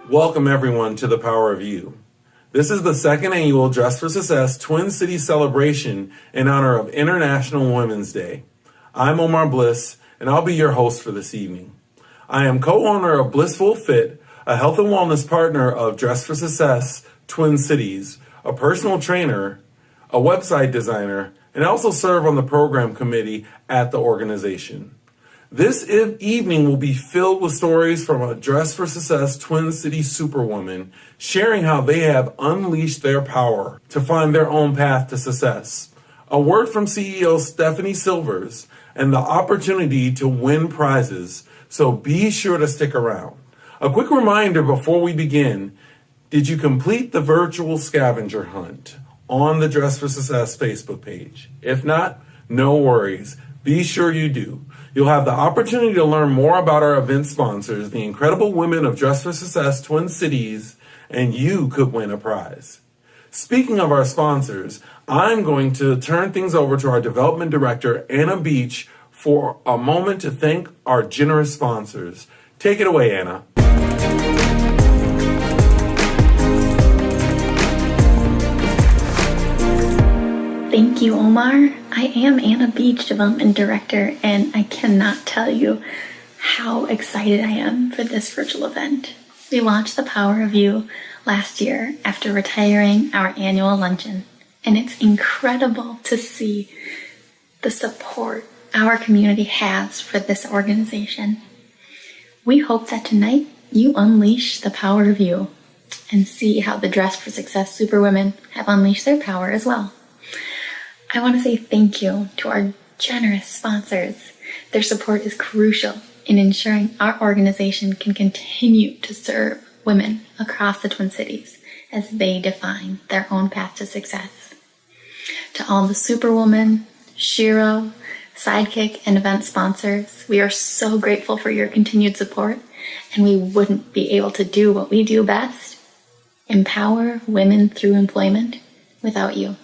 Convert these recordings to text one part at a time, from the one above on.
Welcome everyone to the Power of You. This is the second annual Dress for Success Twin Cities celebration in honor of International Women's Day. I'm Omar Bliss, and I'll be your host for this evening. I am co-owner of Blissful Fit, a health and wellness partner of Dress for Success Twin Cities, a personal trainer, a website designer, and I also serve on the program committee at the organization. This evening will be filled with stories from a Dress for Success Twin Cities superwoman sharing how they have unleashed their power to find their own path to success. A word from CEO Stephanie Silvers and the opportunity to win prizes, so be sure to stick around. A quick reminder before we begin, did you complete the virtual scavenger hunt on the Dress for Success Facebook page? If not, no worries. Be sure you do. You'll have the opportunity to learn more about our event sponsors, the incredible women of Dress for Success Twin Cities, and you could win a prize. Speaking of our sponsors, I'm going to turn things over to our development director, Anna Beach, for a moment to thank our generous sponsors. Take it away, Anna. Thank you, Omar. I am Anna Beach, Development Director, and I cannot tell you how excited I am for this virtual event. We launched The Power of You last year after retiring our annual luncheon, and it's incredible to see the support our community has for this organization. We hope that tonight you unleash the power of you and see how the Dress for Success superwomen have unleashed their power as well. I want to say thank you to our generous sponsors. Their support is crucial in ensuring our organization can continue to serve women across the Twin Cities as they define their own path to success. To all the Superwoman, Shiro, Sidekick, and event sponsors, we are so grateful for your continued support, and we wouldn't be able to do what we do best, empower women through employment, without you.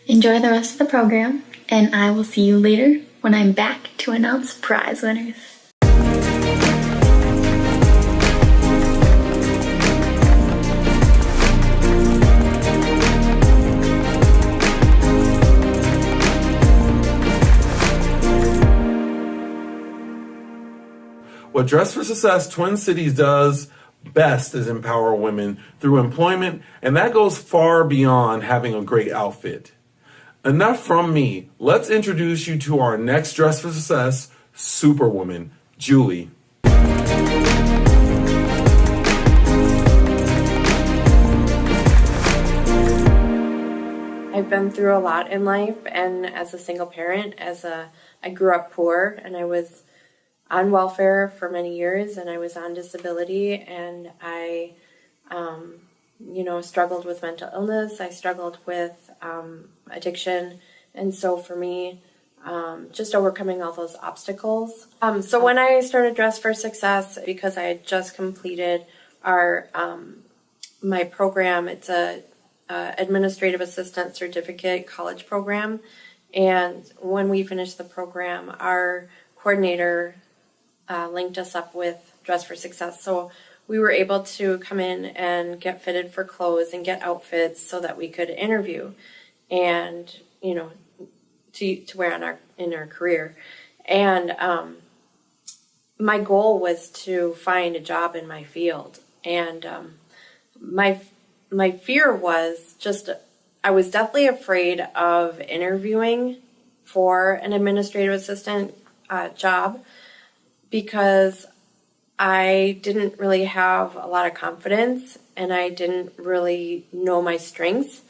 Enjoy the rest of the program, and I will see you later when I'm back to announce prize winners. What Dress for Success Twin Cities does best is empower women through employment, and that goes far beyond having a great outfit. Enough from me. Let's introduce you to our next Dress for Success superwoman, Julie. I've been through a lot in life, and as a single parent, I grew up poor, and I was on welfare for many years, and I was on disability, and I struggled with mental illness. I struggled with addiction. And so for me, just overcoming all those obstacles. So when I started Dress for Success, because I had just completed my program, it's a administrative assistant certificate college program. And when we finished the program, our coordinator linked us up with Dress for Success. So we were able to come in and get fitted for clothes and get outfits so that we could interview and, to wear in our career. And my goal was to find a job in my field. And my fear was I was definitely afraid of interviewing for an administrative assistant job because I didn't really have a lot of confidence, and I didn't really know my strengths.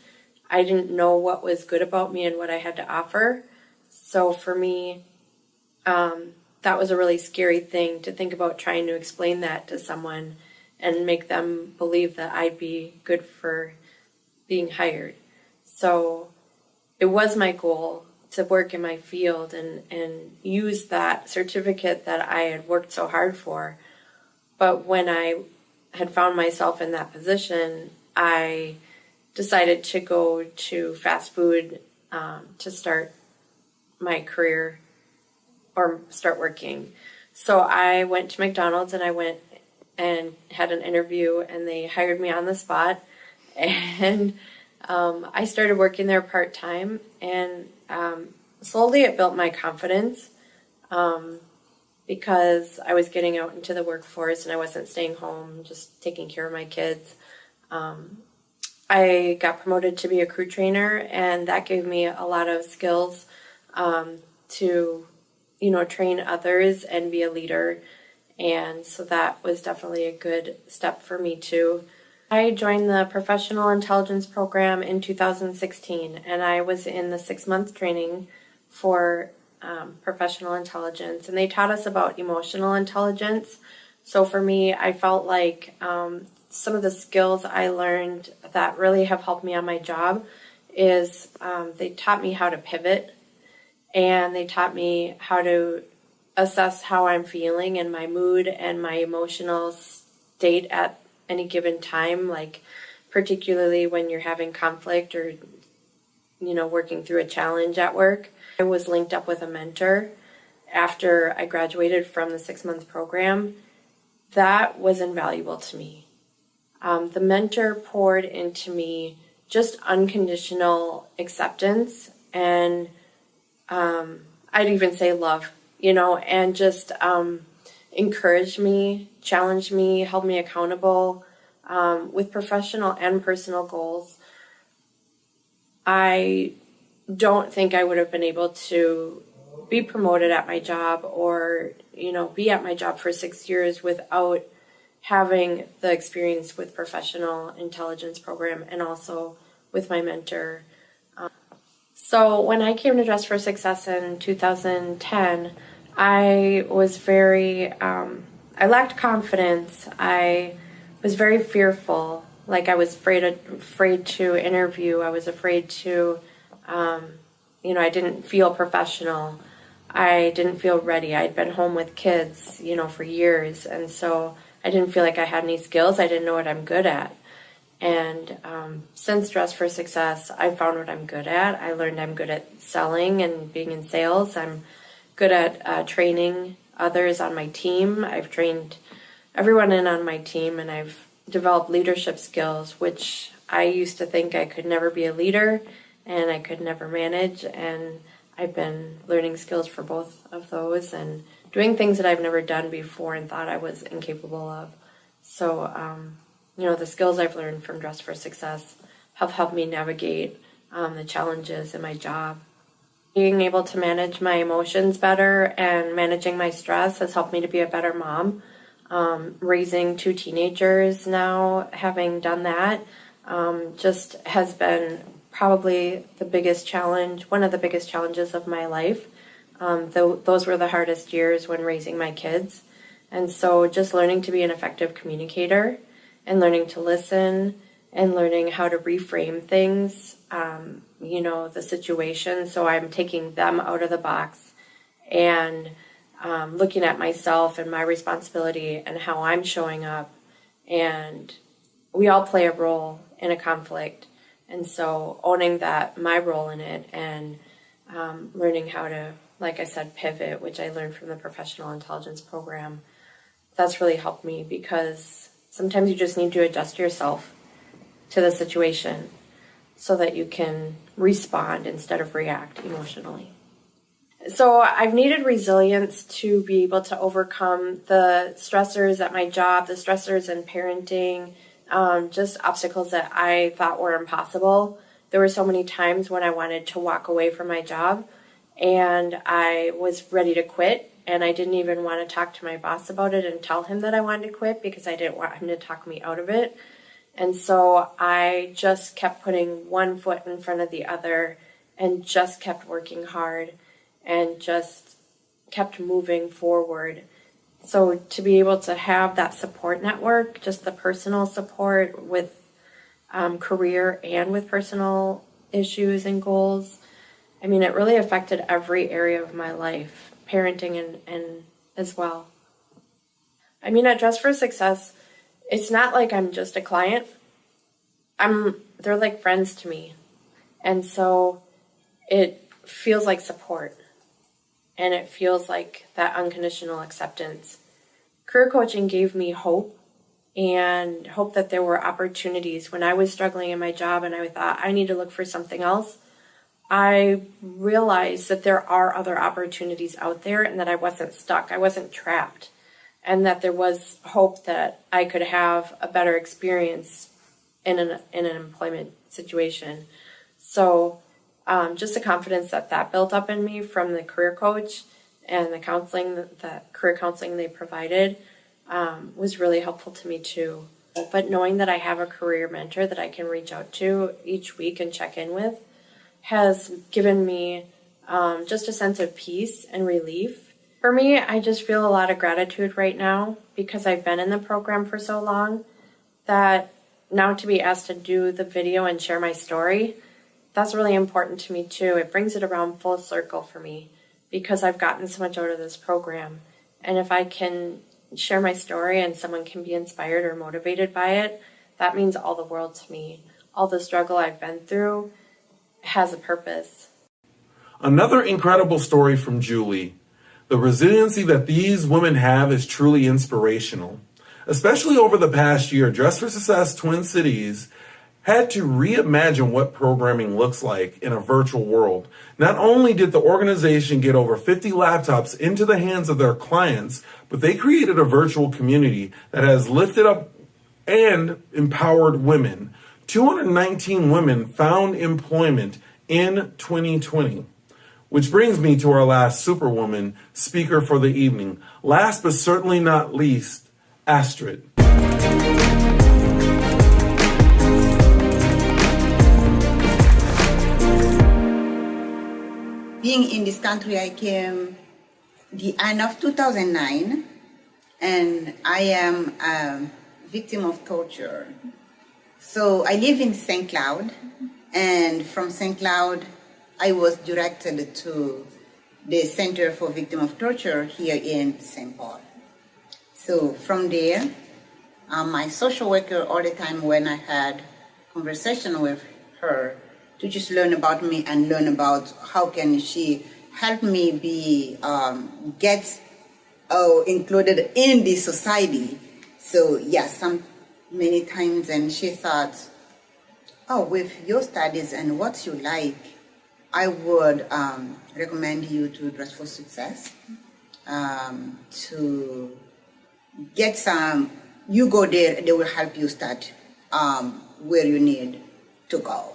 I didn't know what was good about me and what I had to offer. So for me, that was a really scary thing to think about, trying to explain that to someone and make them believe that I'd be good for being hired. So it was my goal to work in my field and use that certificate that I had worked so hard for. But when I had found myself in that position, I decided to go to fast food to start my career or start working. So I went to McDonald's and I went and had an interview, and they hired me on the spot. And I started working there part-time, and slowly it built my confidence because I was getting out into the workforce and I wasn't staying home, just taking care of my kids. I got promoted to be a crew trainer, and that gave me a lot of skills to, train others and be a leader. And so that was definitely a good step for me too. I joined the Professional Intelligence Program in 2016, and I was in the 6-month training for professional intelligence, and they taught us about emotional intelligence. So for me, I felt like some of the skills I learned that really have helped me on my job is they taught me how to pivot, and they taught me how to assess how I'm feeling and my mood and my emotional state at any given time, like particularly when you're having conflict or, working through a challenge at work. I was linked up with a mentor after I graduated from the 6-month program. That was invaluable to me. The mentor poured into me just unconditional acceptance and I'd even say love, and just encouraged me, challenged me, held me accountable with professional and personal goals. I don't think I would have been able to be promoted at my job or, be at my job for 6 years without having the experience with Professional Intelligence Program and also with my mentor. So when I came to Dress for Success in 2010, I was I lacked confidence. I was very fearful. Like I was afraid to interview. I was afraid to, I didn't feel professional. I didn't feel ready. I'd been home with kids, for years. And so I didn't feel like I had any skills. I didn't know what I'm good at. And since Dress for Success, I found what I'm good at. I learned I'm good at selling and being in sales. I'm good at training others on my team. I've trained everyone in on my team, and I've developed leadership skills, which I used to think I could never be a leader and I could never manage. And I've been learning skills for both of those and doing things that I've never done before and thought I was incapable of. So, the skills I've learned from Dress for Success have helped me navigate the challenges in my job. Being able to manage my emotions better and managing my stress has helped me to be a better mom. Raising 2 teenagers now, having done that, just has been probably the biggest challenge, one of the biggest challenges of my life. Those were the hardest years when raising my kids. And so just learning to be an effective communicator and learning to listen and learning how to reframe things, the situation. So I'm taking them out of the box and looking at myself and my responsibility and how I'm showing up. And we all play a role in a conflict. And so owning my role in it and learning how to, like I said, pivot, which I learned from the Professional Intelligence Program, that's really helped me because sometimes you just need to adjust yourself to the situation so that you can respond instead of react emotionally. So I've needed resilience to be able to overcome the stressors at my job, the stressors in parenting, just obstacles that I thought were impossible. There were so many times when I wanted to walk away from my job and I was ready to quit. And I didn't even want to talk to my boss about it and tell him that I wanted to quit because I didn't want him to talk me out of it. And so I just kept putting one foot in front of the other and just kept working hard and just kept moving forward. So to be able to have that support network, just the personal support with career and with personal issues and goals, it really affected every area of my life. Parenting and as well. At Dress for Success, it's not like I'm just a client. They're like friends to me. And so it feels like support. And it feels like that unconditional acceptance. Career coaching gave me hope and hope that there were opportunities. When I was struggling in my job and I thought I need to look for something else, I realized that there are other opportunities out there and that I wasn't stuck. I wasn't trapped, and that there was hope that I could have a better experience in an employment situation. So just the confidence that built up in me from the career coach and the counseling, the career counseling they provided, was really helpful to me too. But knowing that I have a career mentor that I can reach out to each week and check in with has given me just a sense of peace and relief. For me, I just feel a lot of gratitude right now because I've been in the program for so long, that now to be asked to do the video and share my story, that's really important to me too. It brings it around full circle for me because I've gotten so much out of this program. And if I can share my story and someone can be inspired or motivated by it, that means all the world to me. All the struggle I've been through has a purpose. Another incredible story from Julie. The resiliency that these women have is truly inspirational. Especially over the past year, Dress for Success Twin Cities had to reimagine what programming looks like in a virtual world. Not only did the organization get over 50 laptops into the hands of their clients, but they created a virtual community that has lifted up and empowered women. 219 women found employment in 2020. Which brings me to our last Superwoman speaker for the evening. Last but certainly not least, Astrid. Being in this country, I came the end of 2009, and I am a victim of torture. So I live in St. Cloud, and from St. Cloud, I was directed to the Center for Victims of Torture here in St. Paul. So from there, my social worker, all the time when I had conversation with her, to just learn about me and learn about how can she help me be get included in the society. So yes, many times, and she thought, oh, with your studies and what you like, I would recommend you to Dress for Success, to get some, you go there, they will help you start where you need to go.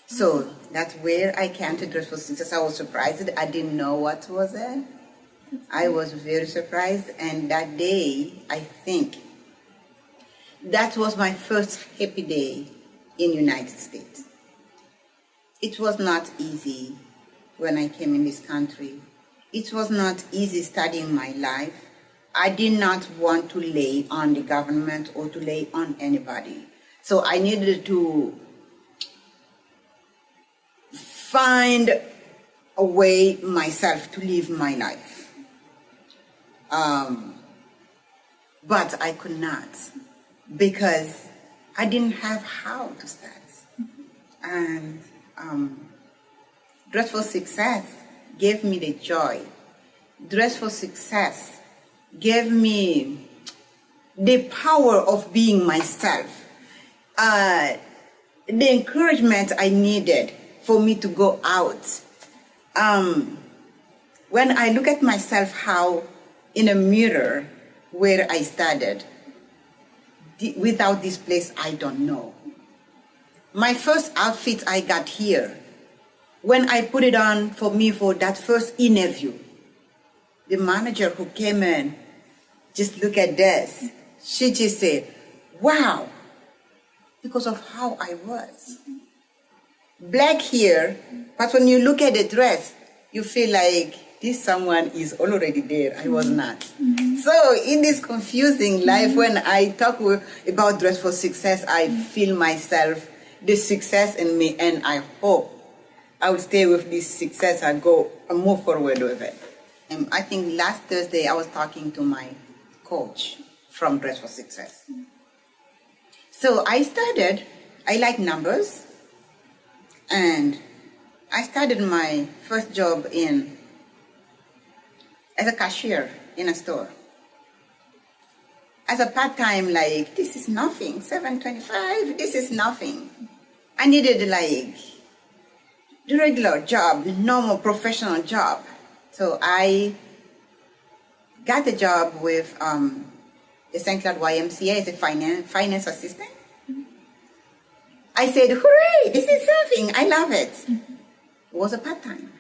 So that's where I came to Dress for Success. I was surprised. I didn't know what was it. I was very surprised. And that day, I think, that was my first happy day in United States. It was not easy when I came in this country. It was not easy studying my life. I did not want to lay on the government or to lay on anybody. So I needed to find a way myself to live my life. But I could not, because I didn't have how to start. And Dress for Success gave me the joy. Dress for Success gave me the power of being myself, the encouragement I needed for me to go out. When I look at myself, how in a mirror where I started, without this place, I don't know. My first outfit I got here, when I put it on for me for that first interview, the manager who came in, just look at this. She just said, wow, because of how I was. Black here, but when you look at the dress, you feel like this someone is already there. I was not. Mm-hmm. So in this confusing life, when I talk about Dress for Success, I feel myself, the success in me, and I hope I will stay with this success and move forward with it. And I think last Thursday I was talking to my coach from Dress for Success. So I like numbers, and I started my first job as a cashier in a store. as a part-time, like, this is nothing, $7.25, this is nothing. I needed like the regular job, the normal professional job. So I got a job with the St. Cloud YMCA as a finance assistant. I said, hooray, this is something, I love it. It was a part-time.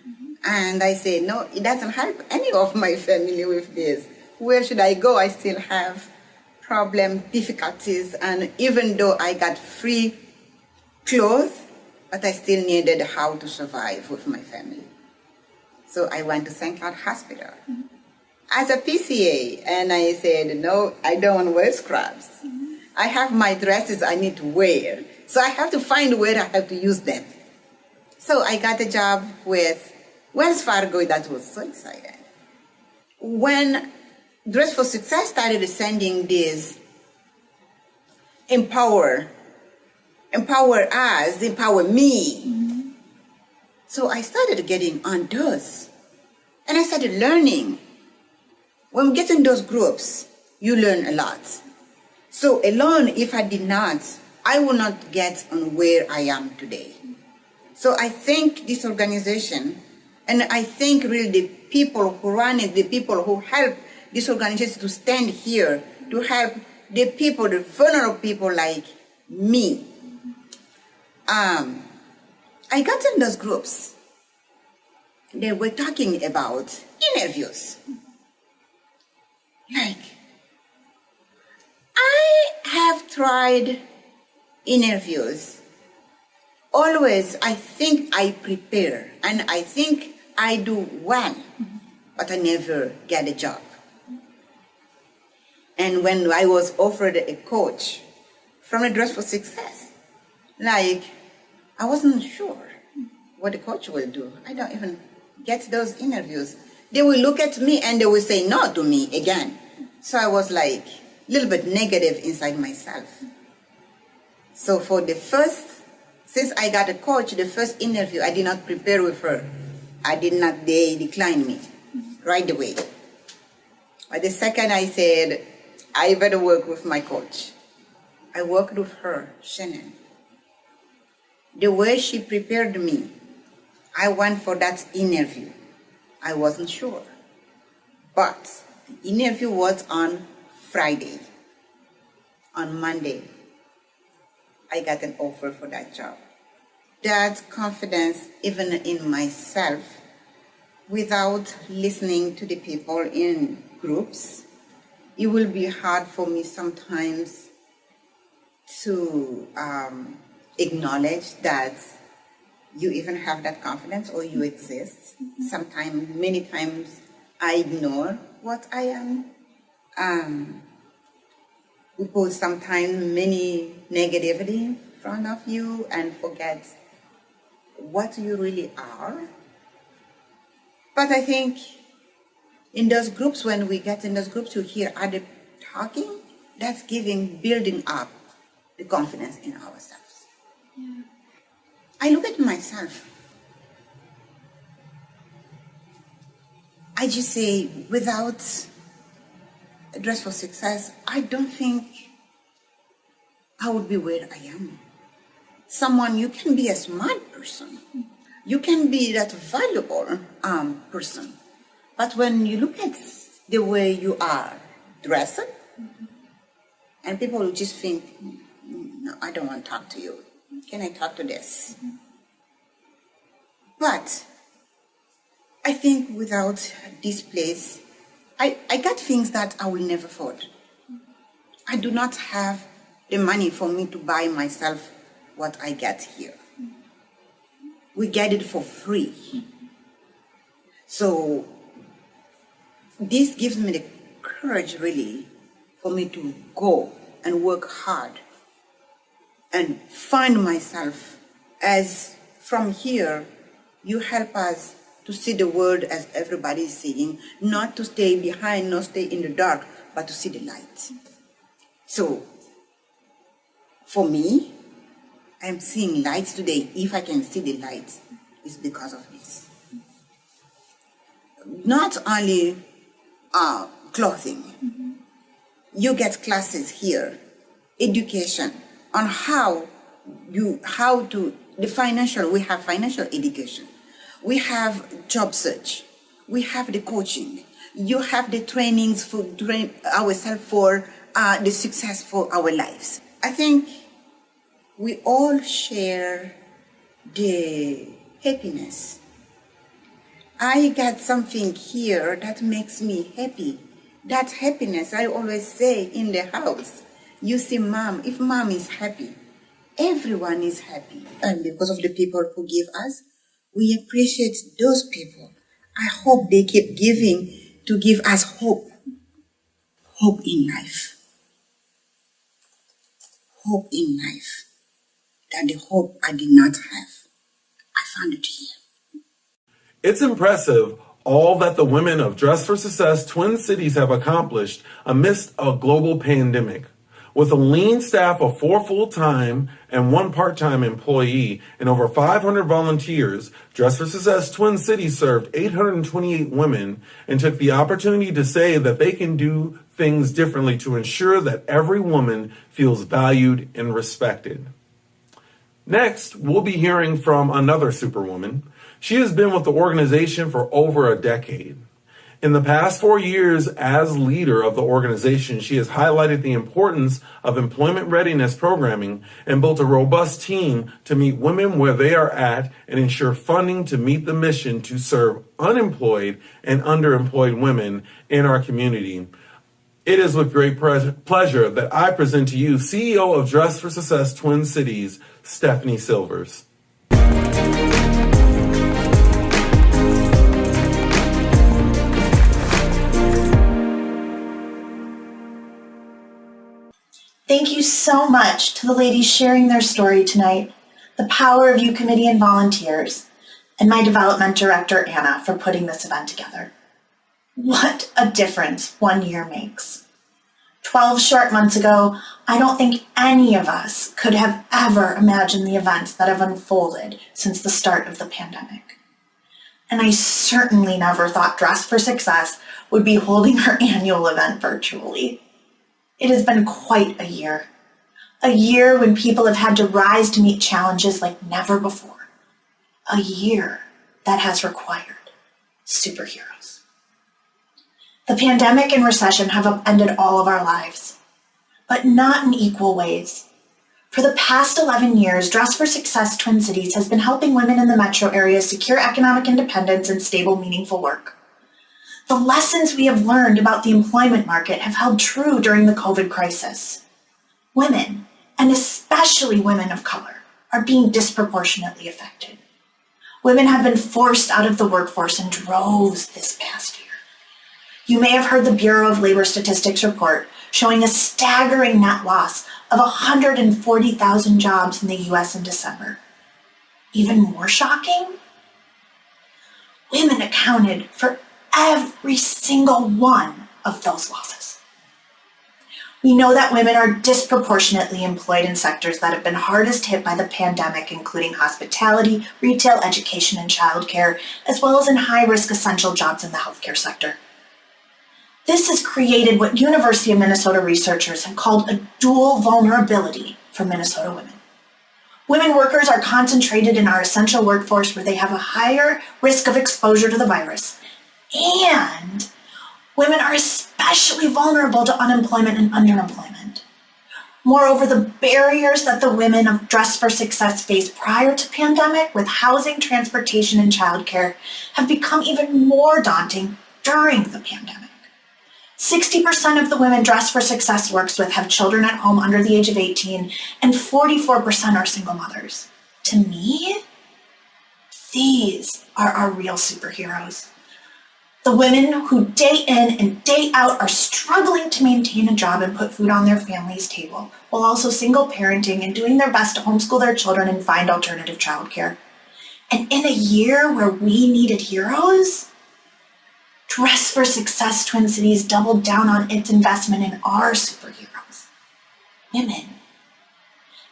And I said, no, it doesn't help any of my family with this. Where should I go? I still have problems, difficulties, and even though I got free clothes, but I still needed how to survive with my family. So I went to St. Cloud Hospital as a PCA, and I said, no, I don't want to wear scrubs. I have my dresses I need to wear, so I have to find where I have to use them. So I got a job with Wells Fargo. That was so exciting. When Dress for Success started sending these empower us, empower me. So I started getting on those. And I started learning. When we get in those groups, you learn a lot. So alone, if I did not, I would not get on where I am today. So I thank this organization, and I thank really the people who run it, the people who help this organization to stand here, to help the people, the vulnerable people like me. I got in those groups. They were talking about interviews. Like, I have tried interviews. Always, I think I prepare, and I think I do well, but I never get a job. And when I was offered a coach from the Dress for Success, like, I wasn't sure what the coach will do. I don't even get those interviews. They will look at me and they will say no to me again. So I was like a little bit negative inside myself. So for the first, since I got a coach, the first interview, I did not prepare with her. They declined me right away. But the second I said, I better work with my coach. I worked with her, Shannon. The way she prepared me, I went for that interview. I wasn't sure. But the interview was on Friday. On Monday, I got an offer for that job. That confidence, even in myself, without listening to the people in groups, it will be hard for me sometimes to acknowledge that you even have that confidence or you exist. Sometimes, many times, I ignore what I am. We put sometimes many negativity in front of you and forget what you really are. But I think in those groups, when we get in those groups, you hear other talking, that's building up the confidence in ourselves. Yeah. I look at myself. I just say, without a Dress for Success, I don't think I would be where I am. You can be a smart person. You can be that valuable person. But when you look at the way you are dressed, and people will just think, no, I don't want to talk to you. Can I talk to this? But I think without this place, I got things that I will never afford. I do not have the money for me to buy myself what I get here. We get it for free. So this gives me the courage, really, for me to go and work hard and find myself. As from here, you help us to see the world as everybody is seeing, not to stay behind, not stay in the dark, but to see the light. So, for me, I'm seeing light today. If I can see the light, it's because of this. Not only clothing, You get classes here, education on the financial, we have financial education. We have job search. We have the coaching. You have the trainings for train ourselves for the success for our lives. I think we all share the happiness. I got something here that makes me happy. That happiness, I always say in the house. You see mom, if mom is happy, everyone is happy. And because of the people who give us, we appreciate those people. I hope they keep giving to give us hope. Hope in life. Hope in life. That the hope I did not have, I found it here. It's impressive all that the women of Dress for Success Twin Cities have accomplished amidst a global pandemic. With a lean staff of 4 full-time and 1 part-time employee and over 500 volunteers, Dress for Success Twin Cities served 828 women and took the opportunity to say that they can do things differently to ensure that every woman feels valued and respected. Next, we'll be hearing from another superwoman. She has been with the organization for over a decade. In the past 4 years as leader of the organization, she has highlighted the importance of employment readiness programming and built a robust team to meet women where they are at and ensure funding to meet the mission to serve unemployed and underemployed women in our community. It is with great pleasure that I present to you CEO of Dress for Success Twin Cities, Stephanie Silvers. Thank you so much to the ladies sharing their story tonight, the Power of You committee and volunteers, and my development director, Anna, for putting this event together. What a difference 1 year makes. 12 short months ago, I don't think any of us could have ever imagined the events that have unfolded since the start of the pandemic. And I certainly never thought Dress for Success would be holding her annual event virtually. It has been quite a year when people have had to rise to meet challenges like never before, a year that has required superheroes. The pandemic and recession have upended all of our lives, but not in equal ways. For the past 11 years, Dress for Success Twin Cities has been helping women in the metro area secure economic independence and stable, meaningful work. The lessons we have learned about the employment market have held true during the COVID crisis. Women, and especially women of color, are being disproportionately affected. Women have been forced out of the workforce in droves this past year. You may have heard the Bureau of Labor Statistics report showing a staggering net loss of 140,000 jobs in the US in December. Even more shocking, women accounted for every single one of those losses. We know that women are disproportionately employed in sectors that have been hardest hit by the pandemic, including hospitality, retail, education, and childcare, as well as in high-risk essential jobs in the healthcare sector. This has created what University of Minnesota researchers have called a dual vulnerability for Minnesota women. Women workers are concentrated in our essential workforce where they have a higher risk of exposure to the virus, and women are especially vulnerable to unemployment and underemployment. Moreover, the barriers that the women of Dress for Success faced prior to pandemic with housing, transportation, and childcare have become even more daunting during the pandemic. 60% of the women Dress for Success works with have children at home under the age of 18, and 44% are single mothers. To me, these are our real superheroes. The women who day in and day out are struggling to maintain a job and put food on their family's table, while also single parenting and doing their best to homeschool their children and find alternative childcare. And in a year where we needed heroes, Dress for Success Twin Cities doubled down on its investment in our superheroes, women.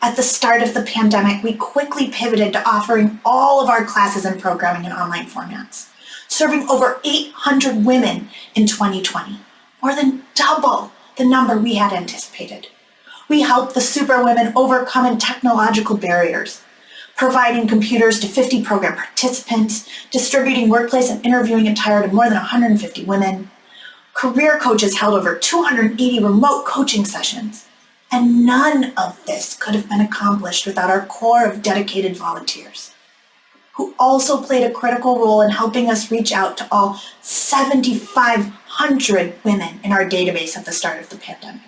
At the start of the pandemic, we quickly pivoted to offering all of our classes and programming in online formats, serving over 800 women in 2020, more than double the number we had anticipated. We helped the superwomen overcome technological barriers, providing computers to 50 program participants, distributing workplace and interviewing attire to more than 150 women. Career coaches held over 280 remote coaching sessions. And none of this could have been accomplished without our core of dedicated volunteers, who also played a critical role in helping us reach out to all 7,500 women in our database at the start of the pandemic.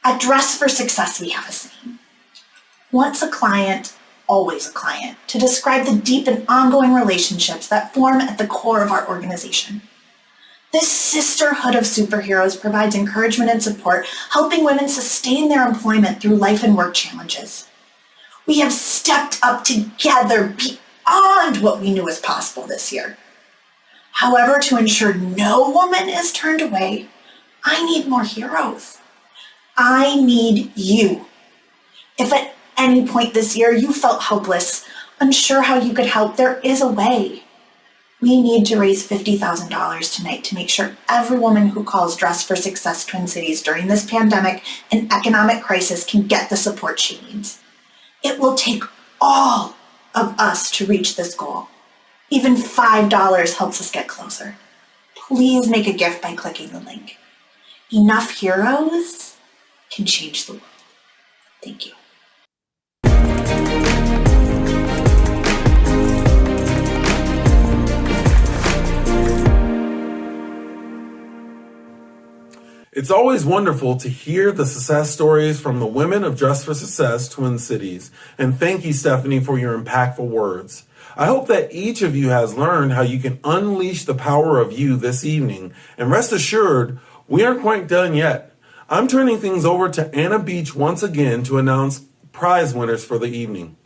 At Dress for Success, we have a saying: once a client, always a client, to describe the deep and ongoing relationships that form at the core of our organization. This sisterhood of superheroes provides encouragement and support, helping women sustain their employment through life and work challenges. We have stepped up together beyond what we knew was possible this year. However, to ensure no woman is turned away, I need more heroes. I need you. If at any point this year you felt helpless, unsure how you could help, there is a way. We need to raise $50,000 tonight to make sure every woman who calls Dress for Success Twin Cities during this pandemic and economic crisis can get the support she needs. It will take all of us to reach this goal. Even $5 helps us get closer. Please make a gift by clicking the link. Enough heroes can change the world. Thank you. It's always wonderful to hear the success stories from the women of Dress for Success Twin Cities. And thank you, Stephanie, for your impactful words. I hope that each of you has learned how you can unleash the power of you this evening. And rest assured, we aren't quite done yet. I'm turning things over to Anna Beach once again to announce prize winners for the evening.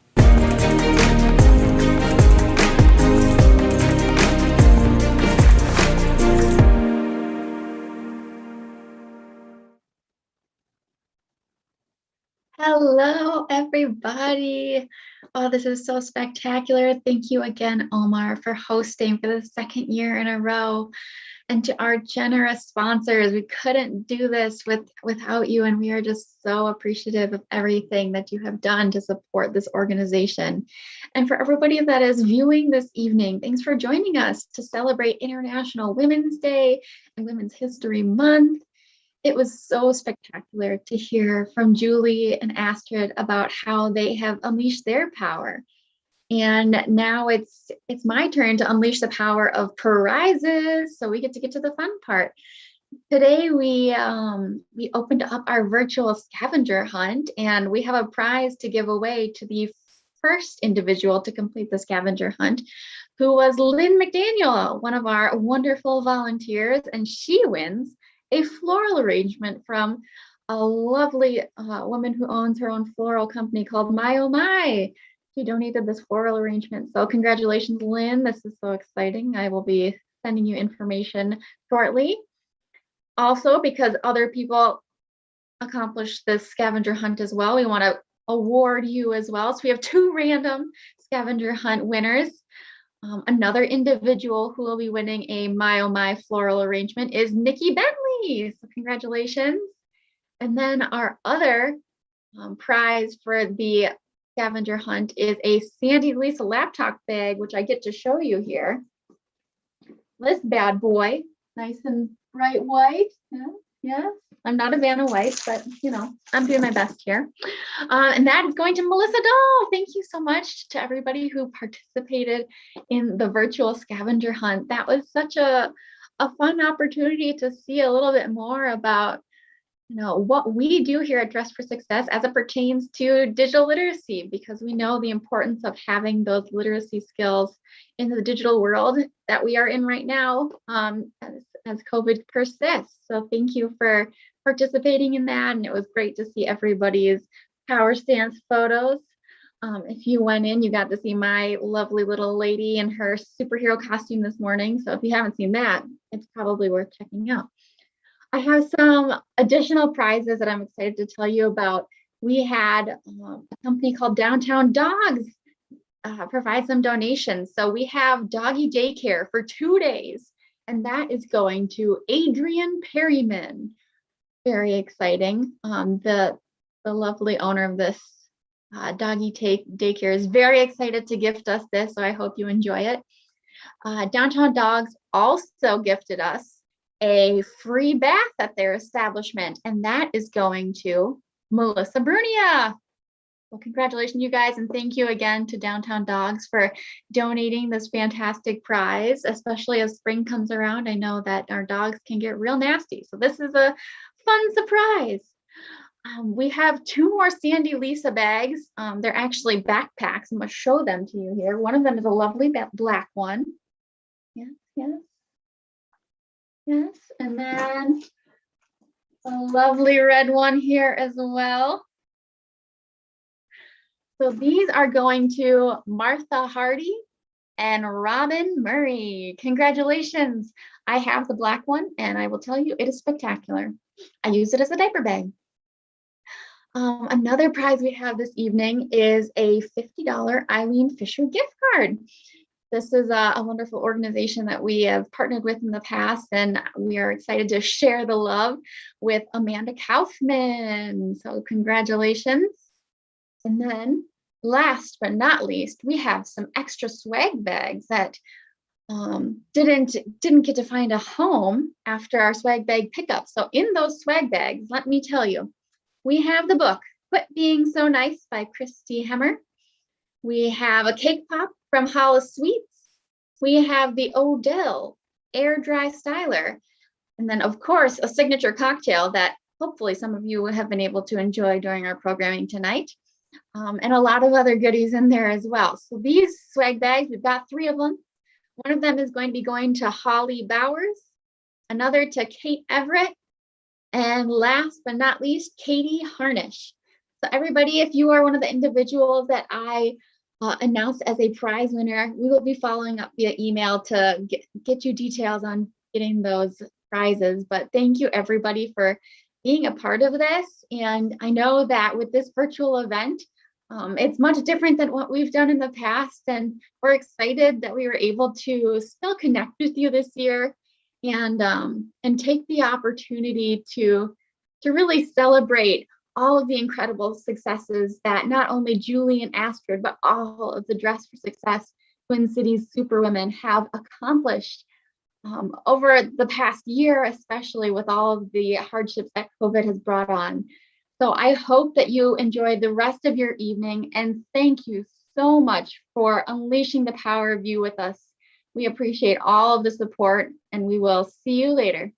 Hello, everybody. Oh, this is so spectacular. Thank you again, Omar, for hosting for the second year in a row. And to our generous sponsors, we couldn't do this without you. And we are just so appreciative of everything that you have done to support this organization. And for everybody that is viewing this evening, thanks for joining us to celebrate International Women's Day and Women's History Month. It was so spectacular to hear from Julie and Astrid about how they have unleashed their power. And now it's my turn to unleash the power of prizes. So we get to the fun part. Today we opened up our virtual scavenger hunt, and we have a prize to give away to the first individual to complete the scavenger hunt, who was Lynn McDaniel, one of our wonderful volunteers, and she wins a floral arrangement from a lovely woman who owns her own floral company called My Oh My. She donated this floral arrangement. So congratulations, Lynn. This is so exciting. I will be sending you information shortly. Also, because other people accomplished this scavenger hunt as well, we want to award you as well. So we have 2 random scavenger hunt winners. Another individual who will be winning a My Oh My floral arrangement is Nikki Bentley. So congratulations. And then our other prize for the scavenger hunt is a Sandy Lisa laptop bag, which I get to show you here. This bad boy, nice and bright white. Yeah. I'm not a fan of white, but I'm doing my best here. And that is going to Melissa Dahl. Thank you so much to everybody who participated in the virtual scavenger hunt. That was such a fun opportunity to see a little bit more about what we do here at Dress for Success as it pertains to digital literacy, because we know the importance of having those literacy skills in the digital world that we are in right now as COVID persists. So thank you for participating in that. And it was great to see everybody's power stance photos. If you went in, you got to see my lovely little lady in her superhero costume this morning. So if you haven't seen that, it's probably worth checking out. I have some additional prizes that I'm excited to tell you about. We had a company called Downtown Dogs provide some donations. So we have doggy daycare for 2 days, and that is going to Adrian Perryman. Very exciting. The lovely owner of this doggy daycare is very excited to gift us this, so I hope you enjoy it. Downtown Dogs also gifted us a free bath at their establishment, and that is going to Melissa Brunia. Well, congratulations, you guys, and thank you again to Downtown Dogs for donating this fantastic prize, especially as spring comes around. I know that our dogs can get real nasty, so this is a fun surprise. We have 2 more Sandy Lisa bags. They're actually backpacks. I'm going to show them to you here. One of them is a lovely black one. Yes, yes, yes. And then a lovely red one here as well. So these are going to Martha Hardy and Robin Murray. Congratulations. I have the black one, and I will tell you, it is spectacular. I use it as a diaper bag. Another prize we have this evening is a $50 Eileen Fisher gift card. This is a wonderful organization that we have partnered with in the past, and we are excited to share the love with Amanda Kaufman. So congratulations. And then last but not least, we have some extra swag bags that didn't get to find a home after our swag bag pickup. So in those swag bags, let me tell you, we have the book, Quit Being So Nice by Christy Hemmer. We have a cake pop from Hollis Sweets. We have the Odell Air Dry Styler. And then, of course, a signature cocktail that hopefully some of you have been able to enjoy during our programming tonight. And a lot of other goodies in there as well. So these swag bags, we've got 3 of them. One of them is going to be going to Holly Bowers, another to Kate Everett, and last but not least, Katie Harnish. So everybody, if you are one of the individuals that I announced as a prize winner, we will be following up via email to get you details on getting those prizes. But thank you everybody for being a part of this. And I know that with this virtual event, it's much different than what we've done in the past. And we're excited that we were able to still connect with you this year and take the opportunity to really celebrate all of the incredible successes that not only Julie and Astrid, but all of the Dress for Success Twin Cities Superwomen have accomplished over the past year, especially with all of the hardships that COVID has brought on. So I hope that you enjoyed the rest of your evening, and thank you so much for unleashing the power of you with us. We appreciate all of the support, and we will see you later.